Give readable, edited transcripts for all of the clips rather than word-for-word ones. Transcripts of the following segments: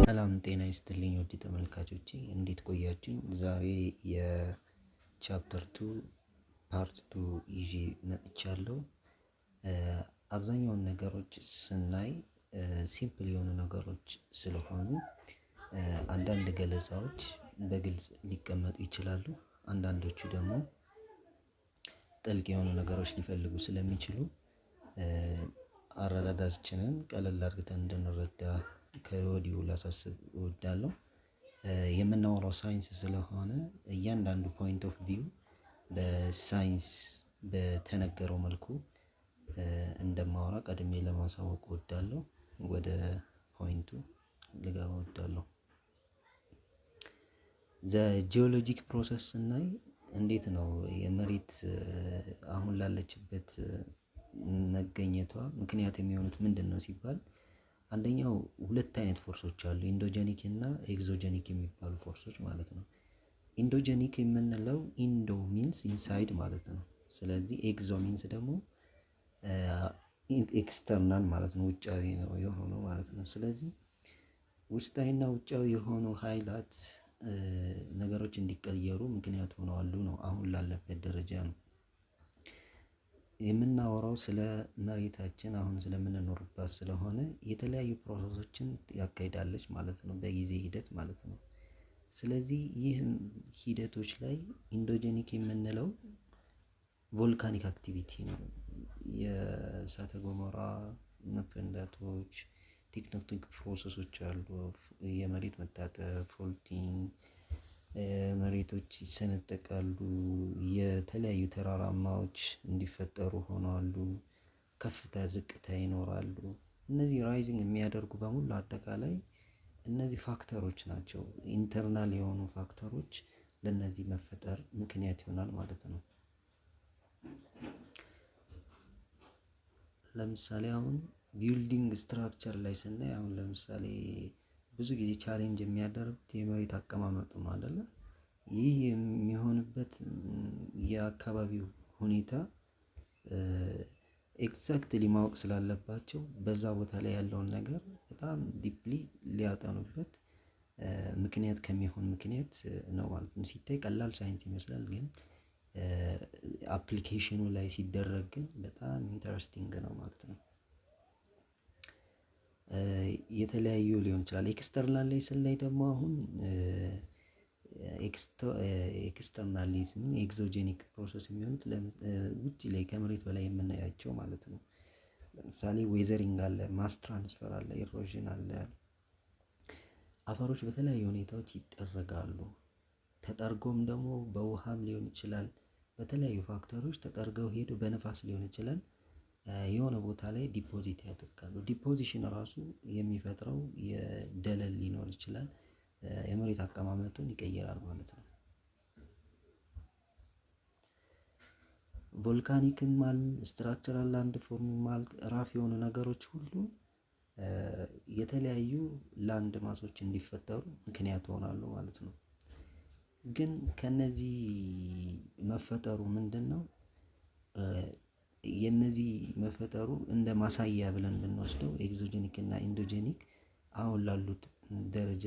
ሰላም ጤና ይስጥልኝ ውድ ተመልካቾቼ እንዴት ቆያችሁኝ? ዛሬ የቻፕተር 2 ፓርት 2 ይዤ መጥቻለሁ። አብዛኛውን ነገሮች ስናይ ሲምፕል የሆኑ ነገሮች ስለሆኑ አንዳንድ ገለጻዎች በግልጽ ሊቀመጡ ይችላሉ። አንዳንዶቹ ደግሞ ጥልቅ የሆኑ ነገሮች ሊፈልጉ ስለሚችሉ አረዳዳችንን ቀለል አድርገን እንድንረዳ ከወዲሁ ላሳስብ እወዳለሁ። የምናወራው ሳይንስ ስለሆነ እያንዳንዱ ፖይንት ኦፍ ቪው በሳይንስ በተነገረው መልኩ እንደማወራ ቀድሜ ለማሳወቅ እወዳለሁ። ወደ ፖይንቱ ልገባ እወዳለሁ። ዘ ጂኦሎጂክ ፕሮሰስ ስናይ እንዴት ነው የመሬት አሁን ላለችበት መገኘቷ ምክንያት የሚሆኑት ምንድን ነው ሲባል አንደኛው ሁለት አይነት ፎርሶች አሉ፣ ኢንዶጀኒክ እና ኤግዞጀኒክ የሚባሉ ፎርሶች ማለት ነው። ኢንዶጀኒክ የምንለው ኢንዶ ሚንስ ኢንሳይድ ማለት ነው። ስለዚህ ኤግዞ ሚንስ ደግሞ ኤክስተርናል ማለት ነው፣ ውጫዊ ነው የሆነው ማለት ነው። ስለዚህ ውስጣዊና ውጫዊ የሆኑ ኃይላት ነገሮች እንዲቀየሩ ምክንያት ሆነዋል ነው አሁን ላለበት ደረጃ ነው የምናወራው። ስለ መሬታችን አሁን ስለምንኖርባት ስለሆነ የተለያዩ ፕሮሰሶችን ያካሂዳለች ማለት ነው፣ በጊዜ ሂደት ማለት ነው። ስለዚህ ይህ ሂደቶች ላይ ኢንዶጀኒክ የምንለው ቮልካኒክ አክቲቪቲ ነው። የእሳተ ገሞራ መፈንዳቶች፣ ቴክቶኒክ ፕሮሰሶች አሉ። የመሬት መታጠፍ፣ ፎልቲንግ፣ መሬቶች ይሰነጠቃሉ፣ የተለያዩ ተራራማዎች እንዲፈጠሩ ሆነዋሉ፣ ከፍታ ዝቅታ ይኖራሉ። እነዚህ ራይዚንግ የሚያደርጉ በሙሉ አጠቃላይ እነዚህ ፋክተሮች ናቸው። ኢንተርናል የሆኑ ፋክተሮች ለነዚህ መፈጠር ምክንያት ይሆናል ማለት ነው። ለምሳሌ አሁን ቢልዲንግ ስትራክቸር ላይ ስናይ አሁን ለምሳሌ ብዙ ጊዜ ቻሌንጅ የሚያደርጉት የመሬት አቀማመጡ ነው አይደለ? ይህ የሚሆንበት የአካባቢው ሁኔታ ኤግዛክትሊ ማወቅ ስላለባቸው በዛ ቦታ ላይ ያለውን ነገር በጣም ዲፕሊ ሊያጠኑበት ምክንያት ከሚሆን ምክንያት ነው ማለት ነው። ሲታይ ቀላል ሳይንስ ይመስላል፣ ግን አፕሊኬሽኑ ላይ ሲደረግ ግን በጣም ኢንተረስቲንግ ነው ማለት ነው። የተለያዩ ሊሆን ይችላል። ኤክስተርናል ላይ ስናይ ደግሞ አሁን ኤክስተርናሊዝም ኤግዞጄኒክ ፕሮሰስ የሚሆኑት ውጭ ላይ ከመሬት በላይ የምናያቸው ማለት ነው። ለምሳሌ ዌዘሪንግ አለ፣ ማስ ትራንስፈር አለ፣ ኢሮዥን አለ። አፈሮች በተለያዩ ሁኔታዎች ይጠረጋሉ። ተጠርጎም ደግሞ በውሃም ሊሆን ይችላል። በተለያዩ ፋክተሮች ተጠርገው ሄዱ፣ በነፋስ ሊሆን ይችላል የሆነ ቦታ ላይ ዲፖዚት ያደርጋሉ። ዲፖዚሽን ራሱ የሚፈጥረው የደለል ሊኖር ይችላል፣ የመሬት አቀማመጡን ይቀይራል ማለት ነው። ቮልካኒክም ማል ስትራክቸራል ላንድ ፎርም ማል ራፍ የሆኑ ነገሮች ሁሉ የተለያዩ ላንድ ማሶች እንዲፈጠሩ ምክንያት ይሆናሉ ማለት ነው። ግን ከነዚህ መፈጠሩ ምንድን ነው የነዚህ መፈጠሩ እንደ ማሳያ ብለን ብንወስደው ኤግዞጀኒክ እና ኢንዶጀኒክ አሁን ላሉት ደረጃ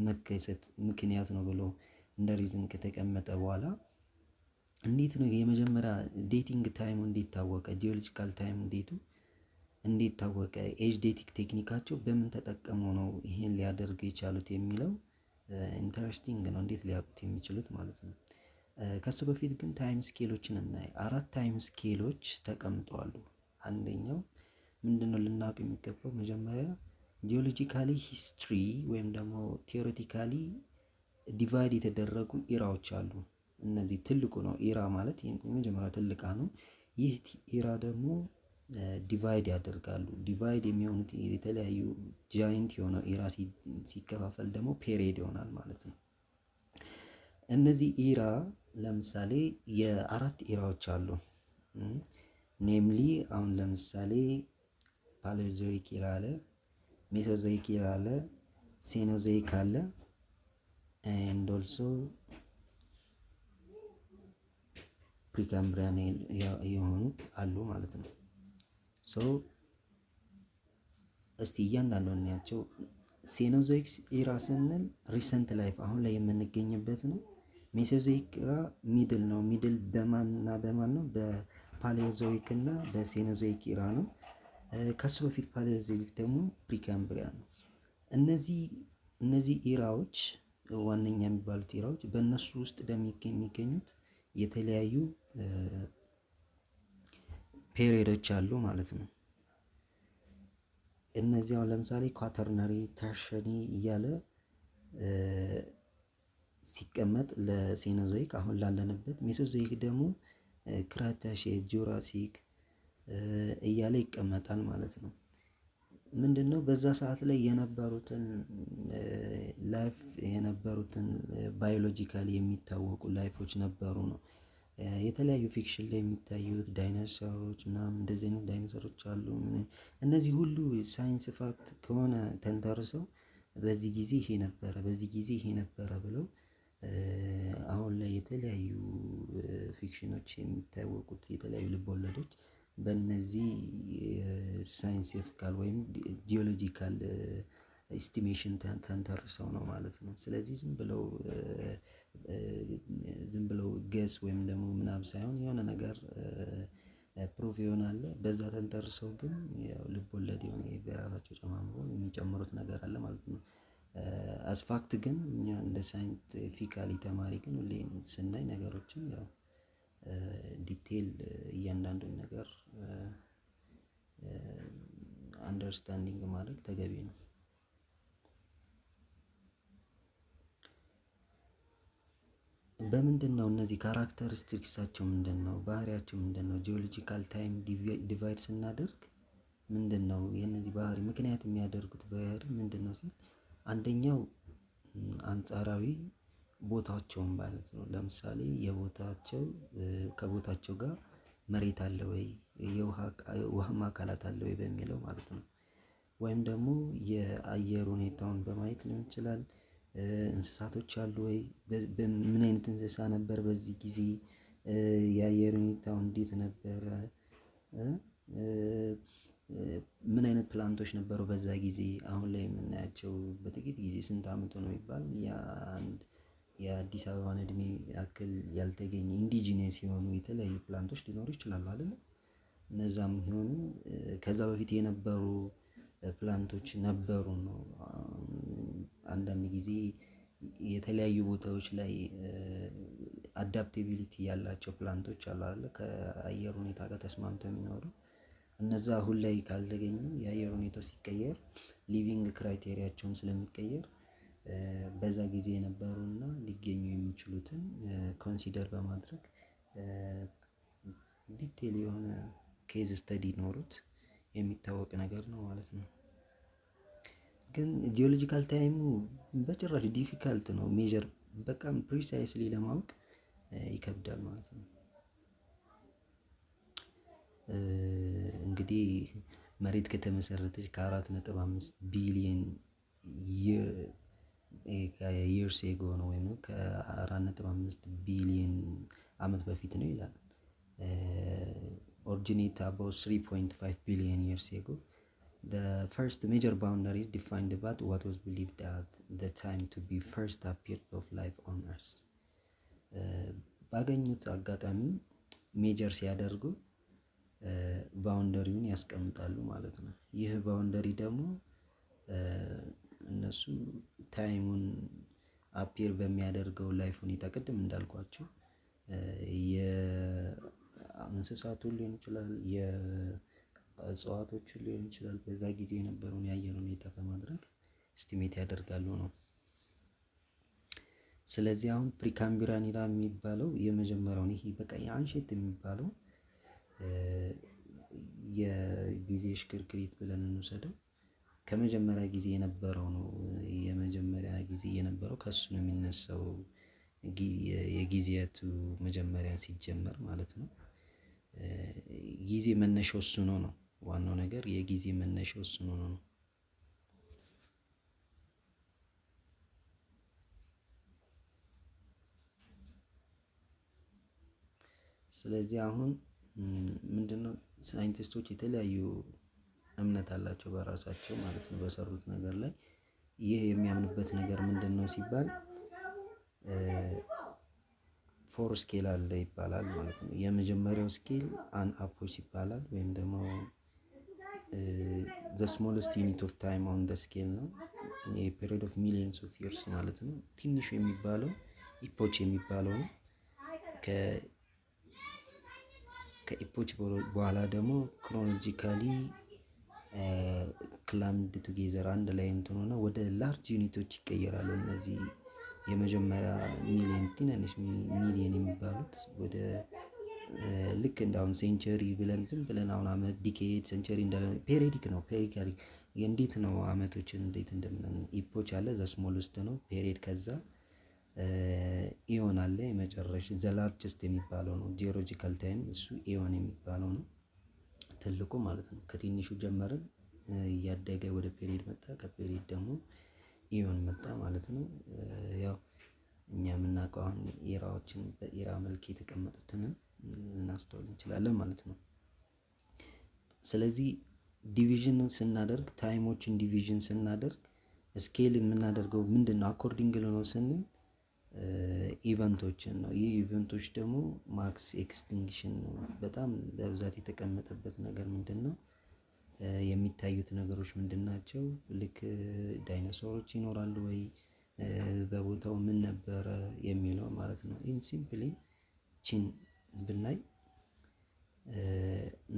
መከሰት ምክንያት ነው ብሎ እንደ ሪዝን ከተቀመጠ በኋላ እንዴት ነው የመጀመሪያ ዴቲንግ ታይሙ እንዴት ታወቀ? ጂኦሎጂካል ታይም ዴቱ እንዴት ታወቀ? ኤጅ ዴቲክ ቴክኒካቸው በምን ተጠቀሙ ነው ይሄን ሊያደርግ የቻሉት የሚለው ኢንተረስቲንግ ነው፣ እንዴት ሊያውቁት የሚችሉት ማለት ነው። ከሱ በፊት ግን ታይም ስኬሎችን እናይ። 4 ታይም ስኬሎች ተቀምጠዋል። አንደኛው ምንድነው ልናውቅ የሚገባው መጀመሪያ ጂኦሎጂካሊ ሂስትሪ ወይም ደግሞ ቲዮሬቲካሊ ዲቫይድ የተደረጉ ኢራዎች አሉ። እነዚህ ትልቁ ነው ኢራ ማለት የመጀመሪያው ትልቃ ነው። ይህ ኢራ ደግሞ ዲቫይድ ያደርጋሉ። ዲቫይድ የሚሆኑት የተለያዩ ጃይንት የሆነው ኢራ ሲከፋፈል ደግሞ ፔሪድ ይሆናል ማለት ነው። እነዚህ ኢራ ለምሳሌ የአራት ኢራዎች አሉ። ኔምሊ አሁን ለምሳሌ ፓሌኦዞይክ ኢራ አለ፣ ሜሶዞይክ ኢራ አለ፣ ሴኖዞይክ አለ ኤንድ ኦልሶ ፕሪካምብሪያን የሆኑት አሉ ማለት ነው። ሶ እስቲ እያንዳንዱን እናያቸው። ሴኖዞይክ ኢራ ስንል ሪሰንት ላይፍ አሁን ላይ የምንገኝበት ነው። ሜሶዞይክ ኢራ ሚድል ነው። ሚድል በማን እና በማን ነው? በፓሌዮዞይክ እና በሴኖዞይክ ኢራ ነው። ከሱ በፊት ፓሌዮዞይክ ደግሞ ፕሪካምብሪያ ነው። እነዚህ ኢራዎች ዋነኛ የሚባሉት ኢራዎች በእነሱ ውስጥ የሚገኙት የተለያዩ ፔሪዮዶች አሉ ማለት ነው። እነዚህ አሁን ለምሳሌ ኳተርነሪ፣ ተርሸኒ እያለ ሲቀመጥ ለሴኖዞይክ አሁን ላለንበት፣ ሜሶዞይክ ደግሞ ክራታሺ፣ ጁራሲክ እያለ ይቀመጣል ማለት ነው። ምንድነው በዛ ሰዓት ላይ የነበሩትን ላይፍ የነበሩትን ባዮሎጂካሊ የሚታወቁ ላይፎች ነበሩ ነው። የተለያዩ ፊክሽን ላይ የሚታዩት ዳይኖሰሮች ምናምን እንደዚህ አይነት ዳይኖሰሮች አሉ። እነዚህ ሁሉ ሳይንስ ፋክት ከሆነ ተንተርሰው በዚህ ጊዜ ይሄ ነበረ፣ በዚህ ጊዜ ይሄ ነበረ ብለው አሁን ላይ የተለያዩ ፊክሽኖች የሚታወቁት የተለያዩ ልቦለዶች በእነዚህ ሳይንሲፊካል ወይም ጂኦሎጂካል ኤስቲሜሽን ተንተርሰው ነው ማለት ነው። ስለዚህ ዝም ብለው ገስ ወይም ደግሞ ምናምን ሳይሆን የሆነ ነገር ፕሩቭ ይሆናል። በዛ ተንተርሰው ግን ያው ልብ ወለድ የሆነ በራሳቸው ጨማምሮ የሚጨምሩት ነገር አለ ማለት ነው። አስፋክት ግን እኛ እንደ ሳይንቲፊካሊ ተማሪ ግን ሁሌም ስናይ ነገሮችን ያው ዲቴል እያንዳንዱን ነገር አንደርስታንዲንግ ማድረግ ተገቢ ነው። በምንድነው እነዚህ ካራክተሪስቲክሳቸው ምንድነው? ባህሪያቸው ምንድነው? ጂኦሎጂካል ታይም ዲቫይድ ስናደርግ ምንድነው የነዚህ ባህሪ ምክንያት የሚያደርጉት ባህሪ ምንድነው ሲል አንደኛው አንጻራዊ ቦታቸውን ማለት ነው። ለምሳሌ የቦታቸው ከቦታቸው ጋር መሬት አለ ወይ፣ የውሃማ አካላት አለ ወይ በሚለው ማለት ነው። ወይም ደግሞ የአየር ሁኔታውን በማየት ሊሆን ይችላል። እንስሳቶች አሉ ወይ፣ ምን አይነት እንስሳ ነበር በዚህ ጊዜ፣ የአየር ሁኔታው እንዴት ነበረ፣ ምን አይነት ፕላንቶች ነበሩ በዛ ጊዜ። አሁን ላይ የምናያቸው በጥቂት ጊዜ ስንት አመቱ ነው የሚባል የአዲስ አበባን እድሜ ያክል ያልተገኘ ኢንዲጂነስ የሆኑ የተለያዩ ፕላንቶች ሊኖሩ ይችላሉ አይደለ? እነዛም ሆኑ ከዛ በፊት የነበሩ ፕላንቶች ነበሩ ነው። አንዳንድ ጊዜ የተለያዩ ቦታዎች ላይ አዳፕቲቢሊቲ ያላቸው ፕላንቶች አሉ አይደለ? ከአየር ሁኔታ ጋር ተስማምተው የሚኖሩ እነዛ አሁን ላይ ካልተገኙ የአየር ሁኔታው ሲቀየር ሊቪንግ ክራይቴሪያቸውም ስለሚቀየር በዛ ጊዜ የነበሩና ሊገኙ የሚችሉትን ኮንሲደር በማድረግ ዲቴል የሆነ ኬዝ ስተዲ ኖሮት የሚታወቅ ነገር ነው ማለት ነው። ግን ጂኦሎጂካል ታይሙ በጭራሽ ዲፊካልት ነው ሜዠር በጣም ፕሪሳይስሊ ለማወቅ ይከብዳል ማለት ነው። እንግዲህ መሬት ከተመሰረተች ከ4.5 ቢሊየን ይርስ ኤጎ ነው ወይም ከ4.5 ቢሊየን አመት በፊት ነው ይላል። ኦሪጂኔት አባውት 3.5 ቢሊየን ይርስ ኤጎ the first major boundaries defined about what was believed at the time to be first appearance of life on earth ባገኙት አጋጣሚ ሜጀር ሲያደርጉ ባውንደሪውን ያስቀምጣሉ ማለት ነው። ይህ ባውንደሪ ደግሞ እነሱ ታይሙን አፒር በሚያደርገው ላይፍ ሁኔታ ቅድም እንዳልኳችሁ የእንስሳቱን ሊሆን ይችላል፣ የእጽዋቶቹን ሊሆን ይችላል፣ በዛ ጊዜ የነበረውን የአየር ሁኔታ በማድረግ ስቲሜት ያደርጋሉ ነው። ስለዚህ አሁን ፕሪካምቢራን ኢራ የሚባለው የመጀመሪያውን ይሄ በቃ የአንሸት የሚባለው የጊዜ ሽክርክሪት ብለን እንውሰደው ከመጀመሪያ ጊዜ የነበረው ነው። የመጀመሪያ ጊዜ የነበረው ከሱ ነው የሚነሳው የጊዜያቱ መጀመሪያ ሲጀመር ማለት ነው። ጊዜ መነሻው እሱ ነው ነው ዋናው ነገር የጊዜ መነሻው እሱ ነው ነው። ስለዚህ አሁን ምንድነው ሳይንቲስቶች የተለያዩ እምነት አላቸው በራሳቸው ማለት ነው በሰሩት ነገር ላይ ይህ የሚያምንበት ነገር ምንድን ነው ሲባል ፎር ስኬል አለ ይባላል ማለት ነው። የመጀመሪያው ስኬል አን አፕሮች ይባላል ወይም ደግሞ ዘ ስሞለስት ዩኒት ኦፍ ታይም ኦን ዘ ስኬል ነው። የፔሪድ ኦፍ ሚሊየንስ ኦፍ ይርስ ማለት ነው። ትንሹ የሚባለው ኢፖች የሚባለው ነው። ከኢፖች በኋላ ደግሞ ክሮኖሎጂካሊ ክላምድ ቱጌዘር አንድ ላይ እንትን ሆነ ወደ ላርጅ ዩኒቶች ይቀየራሉ። እነዚህ የመጀመሪያ ሚሊየን ትናንሽ ሚሊየን የሚባሉት ወደ ልክ እንደ አሁን ሴንቸሪ ብለን ዝም ብለን አሁን አመት ዲኬድ ሴንቸሪ እንዳለ ፔሪዲክ ነው። ፔሪካሊ እንዴት ነው አመቶችን እንዴት እንደምን ኢፖች አለ ዘ ስሞልስት ነው ፔሪድ። ከዛ ኢዮን አለ የመጨረሻ ዘ ላርጀስት የሚባለው ነው። ጂኦሎጂካል ታይም እሱ ኢዮን የሚባለው ነው ትልቁ ማለት ነው። ከትንሹ ጀመርን እያደገ ወደ ፔሪድ መጣ። ከፔሪድ ደግሞ ኢዮን መጣ ማለት ነው። ያው እኛ የምናውቀው አሁን ኢራዎችን በኢራ መልክ የተቀመጡትንም ልናስተውል እንችላለን ማለት ነው። ስለዚህ ዲቪዥን ስናደርግ ታይሞችን ዲቪዥን ስናደርግ ስኬል የምናደርገው ምንድን ነው አኮርዲንግ ነው ስንል ኢቨንቶችን ነው። ይህ ኢቨንቶች ደግሞ ማክስ ኤክስቲንክሽን ነው። በጣም በብዛት የተቀመጠበት ነገር ምንድን ነው? የሚታዩት ነገሮች ምንድን ናቸው? ልክ ዳይኖሶሮች ይኖራሉ ወይ በቦታው ምን ነበረ የሚለው ማለት ነው። ኢን ሲምፕሊ ቺን ብናይ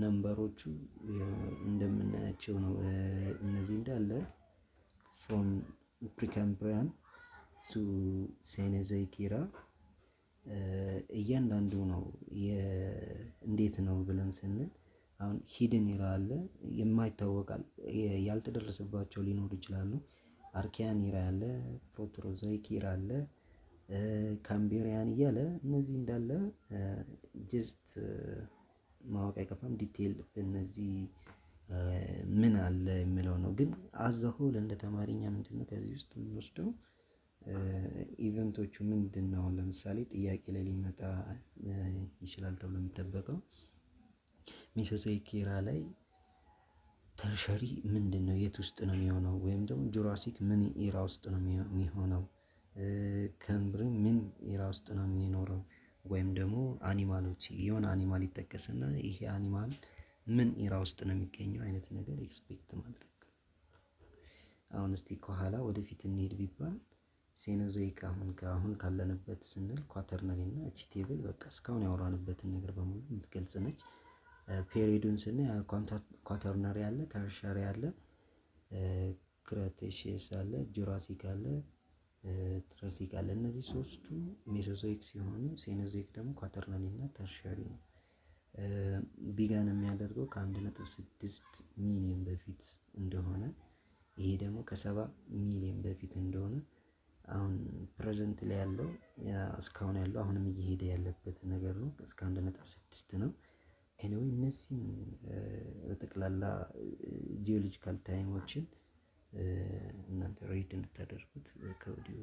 ነምበሮቹ እንደምናያቸው ነው። እነዚህ እንዳለ ፍሮም ፕሪካምብሪያን ቱ ሴኔዞይክ ኢራ እያንዳንዱ ነው። እንዴት ነው ብለን ስንል አሁን ሂድን ኢራ አለ፣ የማይታወቃል ያልተደረሰባቸው ሊኖሩ ይችላሉ። አርኪያን ኢራ አለ፣ ፕሮቴሮዞይክ ኢራ አለ፣ ካምቤሪያን እያለ እነዚህ እንዳለ ጀስት ማወቅ አይከፋም። ዲቴይል እነዚህ ምን አለ የሚለው ነው። ግን አዘሆል እንደ ተማሪኛ ምንድነው ከዚህ ውስጥ የምንወስደው ኢቨንቶቹ ምንድን ነው? ለምሳሌ ጥያቄ ላይ ሊመጣ ይችላል ተብሎ የሚጠበቀው ሜሶዞይክ ኢራ ላይ ተርሸሪ ምንድን ነው? የት ውስጥ ነው የሚሆነው? ወይም ደግሞ ጁራሲክ ምን ኢራ ውስጥ ነው የሚሆነው? ካምብሪያን ምን ኢራ ውስጥ ነው የሚኖረው? ወይም ደግሞ አኒማሎች የሆነ አኒማል ይጠቀስና ይሄ አኒማል ምን ኢራ ውስጥ ነው የሚገኘው አይነት ነገር ኤክስፔክት ማድረግ። አሁን እስቲ ከኋላ ወደፊት እንሄድ ቢባል ሴኖዞይክ አሁን ካለንበት ስንል ኳተርነሪ እና እቺ ቴብል በቃ እስካሁን ያወራንበትን ነገር በሙሉ የምትገልጽ ነች። ፔሪዱን ስናይ ኳተርነሪ አለ፣ ተርሸሪ አለ፣ ክሬቴሺየስ አለ፣ ጁራሲክ አለ፣ ትራሲክ አለ። እነዚህ ሶስቱ ሜሶዞይክ ሲሆኑ ሴኖዞይክ ደግሞ ኳተርናሪ እና ተርሸሪ ነው። ቢጋን የሚያደርገው ከ1.6 ሚሊዮን በፊት እንደሆነ፣ ይሄ ደግሞ ከ7 ሚሊዮን በፊት እንደሆነ፣ አሁን ፕሬዘንት ላይ ያለው እስካሁን ያለው አሁንም እየሄደ ያለበት ነገር ነው። እስከ 1.6 ነው። ኤኒዌይ እነዚህም በጠቅላላ ጂኦሎጂካል ታይሞችን እናንተ ሪድ እንድታደርጉት ከወዲሁ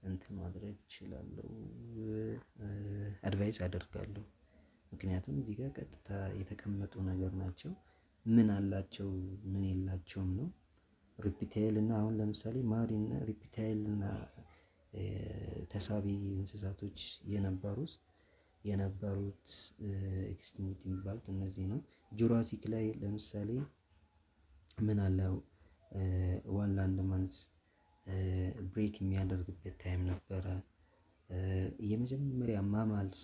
እንትን ማድረግ እችላለሁ፣ አድቫይስ አደርጋለሁ። ምክንያቱም እዚህ ጋር ቀጥታ የተቀመጡ ነገር ናቸው። ምን አላቸው ምን የላቸውም ነው። ሪፕታይል እና አሁን ለምሳሌ ማሪን ሪፕታይል እና ተሳቢ እንስሳቶች የነበሩት ኤክስቲንክት የሚባሉት እነዚህ ነው። ጁራሲክ ላይ ለምሳሌ ምን አለው? ዋን ላንድ ማንስ ብሬክ የሚያደርግበት ታይም ነበረ። የመጀመሪያ ማማልስ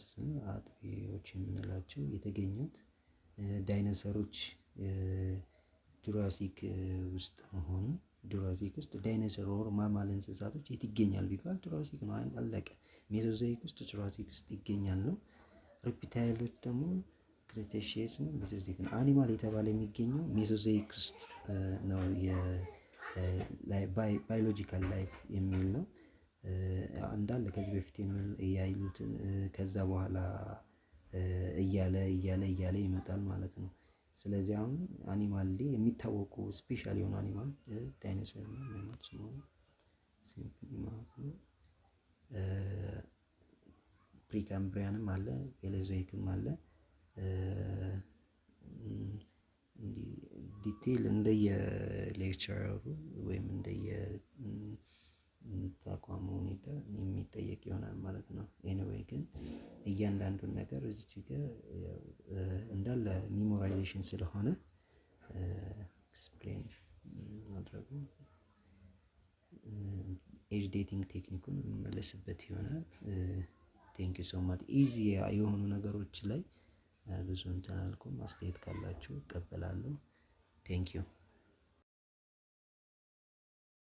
ስንል አጥቢዎች የምንላቸው የተገኙት ዳይኖሰሮች ጁራሲክ ውስጥ መሆኑ። ጁራሲክ ውስጥ ዳይኖሰር ኦር ማማል እንስሳቶች የት ይገኛል ቢባል ጁራሲክ ነው፣ አለቀ። ሜሶዞይክ ውስጥ ጁራሲክ ውስጥ ይገኛል ነው። ሪፕታይሎች ደግሞ ክሬቴሺየስ ነው፣ ሜሶዞይክ ነው። አኒማል የተባለ የሚገኘው ሜሶዞይክ ውስጥ ነው። ባዮሎጂካል ላይፍ የሚል ነው እንዳለ ከዚህ በፊት ያዩትን ከዛ በኋላ እያለ ይመጣል ማለት ነው። ስለዚህ አሁን አኒማል ላይ የሚታወቁ ስፔሻል የሆኑ አኒማል ዳይኖሰር ነው ማለት ነው። ሲምፕሊ ማለት ነው። ፕሪካምብሪያንም አለ፣ ፔሌዞይክም አለ። ዲቴይል እንደየ ሌክቸረሩ ወይም እንደየ ተቋሙ ሁኔታ የሚጠየቅ ይሆናል ማለት ነው። ኤኒዌይ ግን እያንዳንዱን ነገር እዚች ጋር እንዳለ ሚሞራይዜሽን ስለሆነ ኤክስፕሌን ማድረጉ ኤጅ ዴቲንግ ቴክኒኩን የምመለስበት ይሆናል። ቴንኪው ሶ ማች። ኢዚ የሆኑ ነገሮች ላይ ብዙ እንትን አላልኩም። አስተያየት ካላችሁ እቀበላለሁ። ቴንኪው